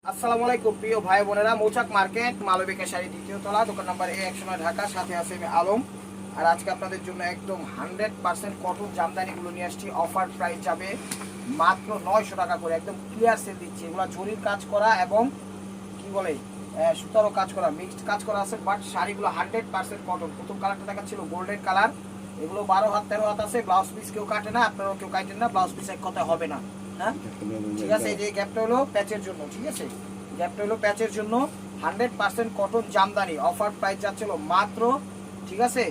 আসসালামু আলাইকুম প্রিয় ভাই বোনেরা, মৌচাক মার্কেট মালবিকা শাড়ি দ্বিতীয় তলা, দোকান নাম্বার A109 ঢাকা। সাথে আছে আমি আলম। আর আজকে আপনাদের জন্য একদম 100% কটন জামদানিগুলো নিয়ে আসছি। অফার প্রাইস যাবে মাত্র 900 টাকা করে, একদম ক্লিয়ার সেল দিচ্ছি। এগুলো জরির কাজ করা এবং কি বলে সুতারও কাজ করা, মিক্সড কাজ করা আছে। বাট শাড়িগুলো 100% কটন। প্রথম কালারটা দেখাচ্ছিল গোল্ডেন কালার, এগুলো 12 হাত 13 হাত আছে। ব্লাউজ পিস কেউ কাটে না, আপনারাও কেউ কাটেন না, ব্লাউজ পিস এক কথা হবে না। হ্যাঁ ঠিক আছে, এই যে গ্যাপটা হলো প্যাচের জন্য, ঠিক আছে, গ্যাপটা হলো প্যাচের জন্য। 100% কটন জামদানি, অফার প্রাইস যাচ্ছিল মাত্র, ঠিক আছে,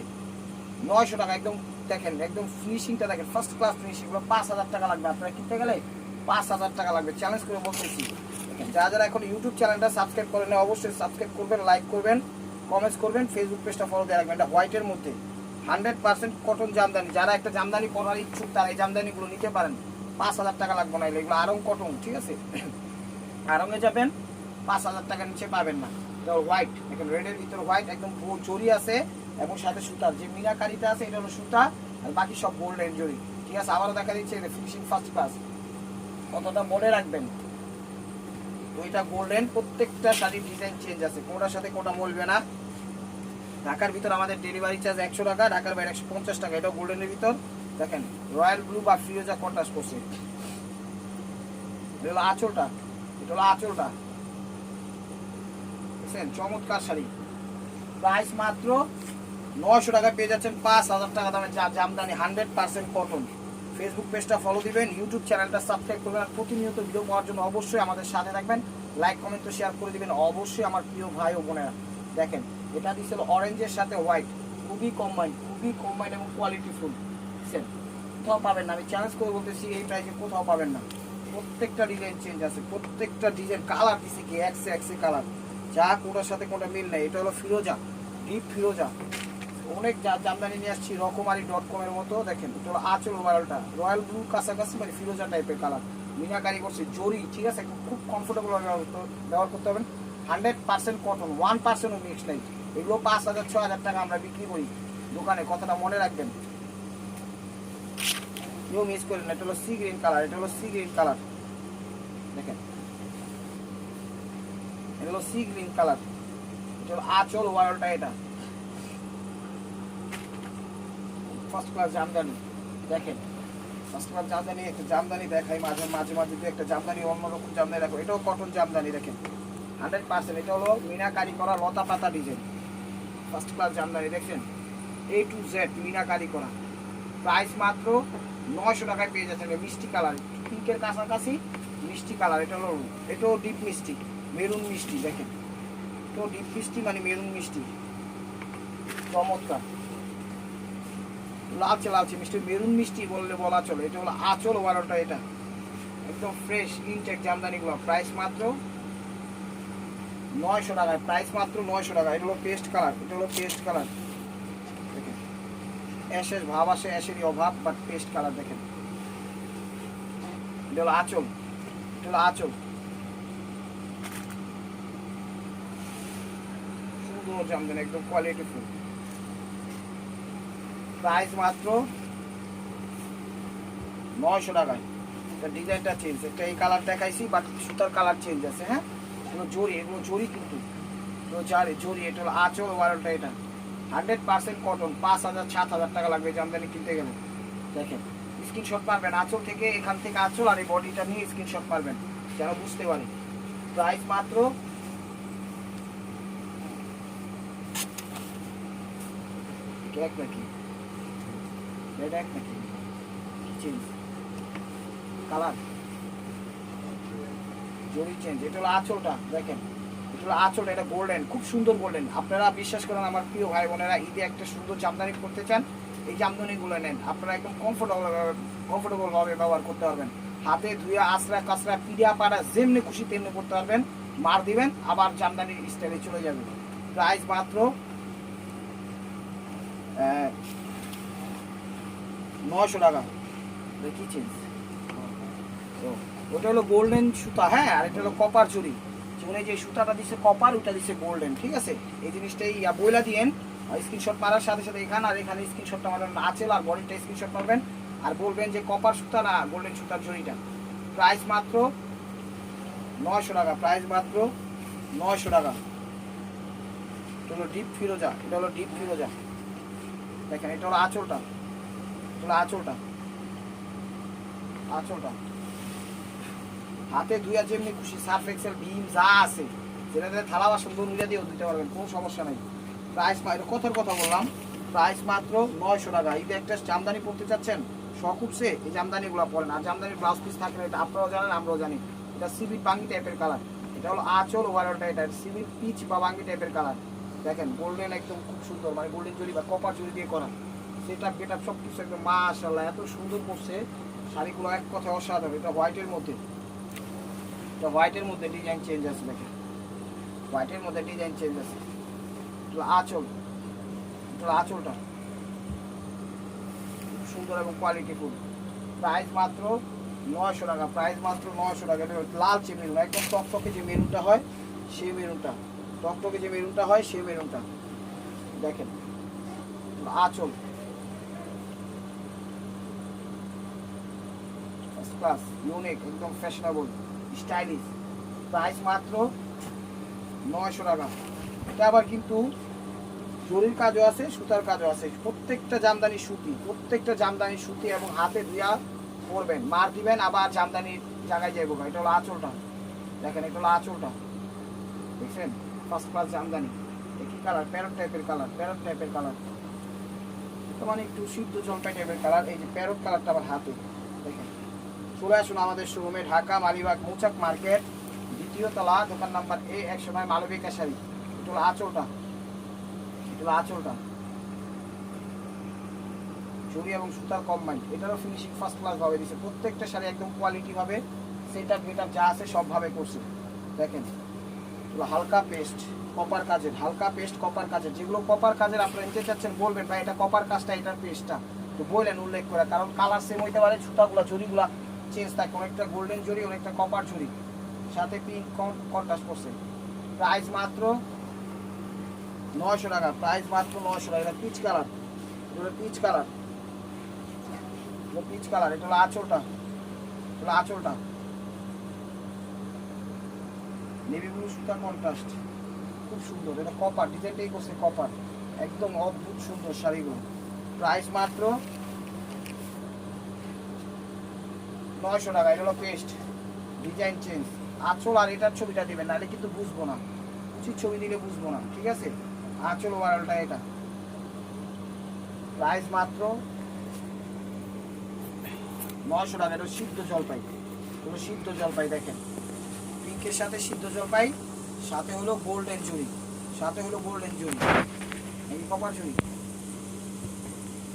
900 টাকা। একদম দেখেন, একদম ফিনিশিংটা দেখেন, ফার্স্ট ক্লাস ফিনিশিং। 5000 টাকা লাগবে, আপনারা কিনতে গেলে 5000 টাকা লাগবে, চ্যালেঞ্জ করে বলতেছি। যারা যারা এখন ইউটিউব চ্যানেলটা সাবস্ক্রাইব করেন অবশ্যই সাবস্ক্রাইব করবেন, লাইক করবেন, কমেন্টস করবেন, ফেসবুক পেজটা ফলো দিয়ে রাখবেন। এটা হোয়াইটের মধ্যে 100% কটন জামদানি। যারা একটা জামদানি পরার ইচ্ছুক তারা এই জামদানিগুলো নিতে পারেন। 5000 টাকা লাগবে না, এগুলো আরং কটন, ঠিক আছে। আরঙে যাবেন 5000 টাকার নিচে পাবেন না। এটা হোয়াইট, এখন রেডের ভিতরে হোয়াইট, একদম জরি আছে এবং সাথে সুতার যে মিনাকারিটা আছে এটা হলো সুতা, আর বাকি সব গোল্ডেন জরি, ঠিক আছে। আবারও দেখা দিচ্ছে ফিনিশিং ফার্স্ট ক্লাস, কতটা মনে রাখবেন। তো এটা গোল্ডেন, প্রত্যেকটা শাড়ির ডিজাইন চেঞ্জ আছে, কোনটার সাথে কোনটা মলবে না। ঢাকার ভিতর আমাদের ডেলিভারি চার্জ 100 টাকা, ঢাকার বাইরে 150 টাকা। এটা গোল্ডেনের ভিতর দেখেন রয়্যাল ব্লু বা ফিরোজা কন্ট্রাস্ট করছে। এটা হলো আঁচলটা, এটা হলো আঁচলটা, বুঝছেন, চমৎকার শাড়ি। প্রাইস মাত্র 900 টাকা পেয়ে যাচ্ছেন। 5000 টাকা দামে জামদানি 100% কটন। ফেসবুক পেজটা ফলো দিবেন, ইউটিউব চ্যানেলটা সাবস্ক্রাইব করবেন, আর প্রতিনিয়ত ভিডিও পাওয়ার জন্য অবশ্যই আমাদের সাথে থাকবেন। লাইক কমেন্ট তো শেয়ার করে দিবেন অবশ্যই আমার প্রিয় ভাই ও বোনেরা। দেখেন এটা দিচ্ছিল অরেঞ্জের সাথে হোয়াইট, খুবই কম্বাইন এবং কোয়ালিটি ফুল, বুঝছেন, কোথাও পাবেন না। আমি চ্যালেঞ্জ করে বলতেছি এই প্রাইসে কোথাও পাবেন না। প্রত্যেকটা ডিজাইন চেঞ্জ আছে, প্রত্যেকটা ডিজাইন কালার দিচ্ছে কি একসে কালার, যা কোটার সাথে কোনটা মিল নেই। এটা হলো ফিরোজা, ডিপ ফিরোজা। অনেক জামদানি নিয়ে আসছি রকমারি.com এর মতো। দেখেন এটা হলো আঁচল ওভারঅলটা রয়্যাল ব্লু কাছাকাছি, মানে ফিরোজা টাইপের কালার, মিনাকারি করছে জরি, ঠিক আছে, খুব কমফোর্টেবল ব্যবহার করতে হবেন। 100% কটন, 1%ও মিক্স নাই। এগুলো 5000-6000 টাকা আমরা বিক্রি করি দোকানে, কথাটা মনে রাখবেন, কেউ মিস করেন না। এটা হলো সি গ্রিন কালার, এটা হলো সি গ্রিন কালার, দেখেন এটা হলো সি গ্রিন কালার। এটা হলো আঁচল ওভারঅলটা, এটা ফার্স্ট ক্লাস জামদানি। দেখেন ফার্স্ট ক্লাস জামদানি, একটা জামদানি দেখাই মাঝে মাঝে মাঝে একটা জামদানি, অন্যরকম জামদানি দেখো, এটাও কটন জামদানি। দেখেন 100%, এটা হলো মিনাকারি করা লতা পাতা ডিজাইন, ফার্স্ট ক্লাস জামদানি। দেখছেন A to Z মিনাকারি করা। প্রাইস মাত্র 900 টাকায় পেয়ে যাচ্ছেন। মিষ্টি কালার, পিঙ্কের কাছাকাছি মিষ্টি কালার। এটা হলো, এটাও ডিপ মিষ্টি, মেরুন মিষ্টি। দেখেন এটাও ডিপ মিষ্টি, মানে মেরুন মিষ্টি, চমৎকার, লালচে মিষ্টি, মেরুন মিষ্টি বললে বলা চলে। এটা হলো আঁচল ওভারঅলটা, এটা একদম ফ্রেশ ইনটেক জামদানিগুলো। প্রাইস মাত্র 900 টাকায়, প্রাইস মাত্র 900 টাকা। এটা হলো পেস্ট কালার, এটা হলো পেস্ট কালার। দেখেন অ্যাশের ভাব আসে, অ্যাশেরই অভাব, বাট পেস্ট কালার। দেখেন এটা হলো আঁচল, এটা হলো আঁচল, সুন্দর জামদানি, একদম কোয়ালিটি ফুল। প্রাইস মাত্র 900 টাকায়। ডিজাইনটা চেঞ্জ, একটা এই কালার দেখাইছি, বাট সুতার কালার চেঞ্জ আছে। হ্যাঁ এগুলো জরি, এগুলো জরি কিন্তু জরি। এটা হলো আঁচল ওভারঅলটা, এটা 100% কটন। 5000-7000 টাকা লাগবে জামদানি কিনতে গেলে। দেখেন স্ক্রিনশট পারবেন, আঁচল থেকে, এখান থেকে আঁচল আর এই বডিটা নিয়ে স্ক্রিনশট পারবেন যেন বুঝতে পারি। প্রাইস মাত্র এক নাকি রেড এক নাকি চেঞ্জ কালার, জরি চেঞ্জ। এটা হলো আঁচলটা, দেখেন এটা হলো আঁচলটা, এটা গোল্ডেন, খুব সুন্দর গোল্ডেন। আপনারা বিশ্বাস করেন আমার প্রিয় ভাই বোনেরা, ঈদে একটা সুন্দর জামদানি করতে চান, এই জামদানিগুলো নেন, আপনারা একদম কমফোর্টেবল ভাবে ব্যবহার করতে পারবেন। হাতে ধুয়ে আশ্রা কাঁচরা পিড়া পাড়া যেমনি খুশি তেমনি করতে পারবেন, মার দিবেন আবার জামদানির স্টাইলে চলে যাবে। প্রাইস মাত্র 900 টাকা। দেখি চেঞ্জ, ওটা হলো গোল্ডেন সুতা, হ্যাঁ, আর এটা হলো কপার জুড়ি। মানে যে সুতাটা দিচ্ছে কপার, ওটা দিচ্ছে গোল্ডেন, ঠিক আছে। এই জিনিসটাই বইলা দিয়েন, স্ক্রিনশট মারার সাথে সাথে এখানে আর এখানে স্ক্রিনশটটা মারবেন, আঁচল আর বডিটা স্ক্রিনশট মারবেন, আর বলবেন যে কপার সুতা না গোল্ডেন সুতার জড়িটা। প্রাইস মাত্র 900 টাকা, প্রাইস মাত্র 900 টাকা। এটা হলো ডিপ ফিরোজা, এটা হলো ডিপ ফিরোজা। দেখেন এটা হলো আঁচলটা, এটা হলো আঁচলটা, আঁচলটা। হাতে ধুইয়া যেমনি খুশি সার্ফ এক্সেল ভীম যা আছে সেটাতে থালা বাসন ধুইয়া দিয়েও দিতে পারবেন, কোনো সমস্যা নেই। প্রাইস কথার কথা বললাম, প্রাইস মাত্র 900 টাকা। ঈদে একটা জামদানি পড়তে চাচ্ছেন, শখ উঠছে, এই জামদানিগুলো পরেন। আর জামদানির ব্লাউজ পিস থাকলে এটা আপনারাও জানেন, আমরাও জানি। এটা সিভিট বাঙ্গি টাইপের কালার, এটা হলো আঁচল ওভারঅলটা, এটা সিভিট পিচ বা বাঙ্গি টাইপের কালার। দেখেন গোল্ডেন একদম খুব সুন্দর, মানে গোল্ডেন জরি বা কপার জরি দিয়ে করা। সেটা গেট আপ সব কিছু একদম মাশাআল্লাহ এত সুন্দর করছে শাড়িগুলো, এক কথা অসাধারণ। এটা হোয়াইটের মধ্যে, এটা হোয়াইটের মধ্যে ডিজাইন চেঞ্জ আছে। দেখেন হোয়াইটের মধ্যে ডিজাইন চেঞ্জ আছে। এটা আঁচল, এটা আঁচলটা খুব সুন্দর এবং কোয়ালিটিফুল। প্রাইস মাত্র 900 টাকা, প্রাইস মাত্র 900 টাকা। এটা লাল যে মেরুন, একদম টকটকে যে মেরুনটা হয় সেই মেরুনটা, টকটকে যে মেরুনটা হয় সেই মেরুনটা। দেখেন আঁচল ফার্স্ট ক্লাস, ইউনিক, একদম ফ্যাশনেবল, স্টাইলিশ। প্রাইস মাত্র 900 টাকা। এটা আবার কিন্তু জরির কাজও আছে, সুতার কাজও আছে। প্রত্যেকটা জামদানি সুতি, প্রত্যেকটা জামদানি সুতি এবং হাতে ধুইয়া পরবেন, মার দিবেন, আবার জামদানির জায়গায় যাইব। এটা হলো আঁচলটা, দেখেন এটা হলো আঁচলটা, দেখছেন ফার্স্ট ক্লাস জামদানি। একই কালার, প্যারট টাইপের কালার, প্যারট টাইপের কালার, তো মানে একটু সিদ্ধ জলপাই টাইপের কালার। এই যে প্যারট কালারটা আবার হাতে। দেখেন চলে আসুন আমাদের শোরুমে, ঢাকা মালিবাগ মৌচাক মার্কেট, দ্বিতীয় তলা, দোকান নাম্বার A109, মালবিকা শাড়ি। এটা হলো আঁচলটা, এটা হলো আঁচলটা, জরি এবং সুতার কম্বাইন। এটারও ফিনিশিং ফার্স্ট ক্লাস ভাবে দিচ্ছে। প্রত্যেকটা শাড়ি একদম কোয়ালিটি ভাবে সেট আপ গেট আপ যা আছে সবভাবে করছে। দেখেন হালকা পেস্ট কপার কাজের, হালকা পেস্ট কপার কাজের। যেগুলো কপার কাজের আপনারা নিতে চাচ্ছেন বলবেন ভাই এটা কপার কাজটা, এটার পেস্টটা, তো বললেন উল্লেখ করে, কারণ কালার সেম হইতে পারে, সুতাগুলো জরিগুলো চেঞ্জ থাকে, অনেকটা গোল্ডেন জরি, অনেকটা কপার জরি, সাথে পিঙ্ক কন্ট্রাস্ট করছে। প্রাইস মাত্র 900 টাকা, প্রাইস মাত্র 900 টাকা। এটা পিচ কালার, এটা পিচ কালার, এটা পিচ কালার। এটা হলো আঁচলটা, এটা হলো আঁচলটা, নেভি ব্লু সুতা কন্ট্রাস্ট, খুব সুন্দর। এটা কপার ডিজাইনটাই করছে কপার, একদম অদ্ভুত সুন্দর শাড়িগুলো। প্রাইস মাত্র 900 টাকা। এটা হলো পেস্ট, ডিজাইন চেঞ্জ, আঁচল আর এটার ছবিটা দিবেন, নাহলে কিন্তু বুঝবো না, উচিত ছবি দিলে বুঝবো না, ঠিক আছে। আঁচল ওভারঅলটা এটা। প্রাইস মাত্র 900 টাকা। এটা সিদ্ধ জলপাই, এটা সিদ্ধ জলপাই। দেখেন পিঙ্কের সাথে সিদ্ধ জলপাই, সাথে হলো গোল্ডেন জরি, সাথে হলো গোল্ডেন জরি, এই কপার জরি,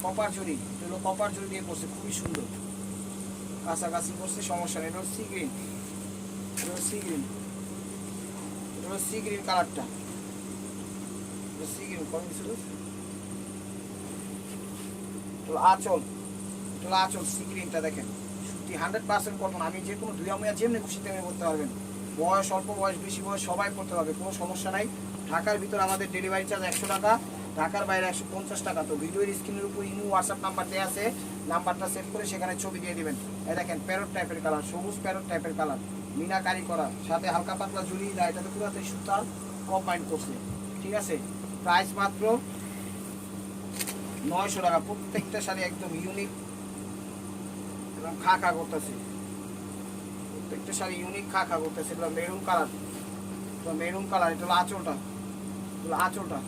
কপার জরি। এটা হলো কপার জরি দিয়ে করছে, খুবই সুন্দর, কাছাকাছি করছে, সমস্যা নেই। এটা হলো সি গ্রিন, এটা হলো সি গ্রিন, এটা হলো সি গ্রিন কালারটা, সি গ্রিন কত কিছু। আঁচল, এটা হলো আঁচল, সি গ্রিনটা দেখেন সুতি 100% কটন। আমি যে কোনো ধুয়া মুয়া যেমনি খুশি তেমনি করতে পারবেন, বয়স অল্প বয়স বেশি বয়স সবাই করতে পারবে, কোনো সমস্যা নাই। ঢাকার ভিতরে আমাদের ডেলিভারি চার্জ 100 টাকা, ঢাকার বাইরে 150 টাকা। তো ভিডিওর স্ক্রিনের উপর ইমো হোয়াটসঅ্যাপ নাম্বার দেওয়া আছে, নাম্বারটা সেভ করে সেখানে ছবি দিয়ে দিবেন। এই দেখেন প্যারট টাইপের কালার, সবুজ প্যারট টাইপের কালার, মিনাকারি করা, সাথে হালকা পাতলা ঝুলি দেয়, এটাতে পুরাতে সুতার কম্বাইন করছে, ঠিক আছে। প্রাইস মাত্র 900 টাকা। প্রত্যেকটা শাড়ি একদম ইউনিক এবং খা খা করতেছে, প্রত্যেকটা শাড়ি ইউনিক খা খা করতেছে। এটা মেরুন কালার, এটা মেরুন কালার, এটা হলো আঁচলটা, এটা হলো আঁচলটা,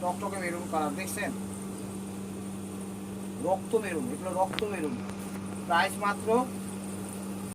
টকটকে মেরুন কালার, দেখছেন রক্ত মেরুন, এটা হলো রক্ত মেরুন। প্রাইস মাত্র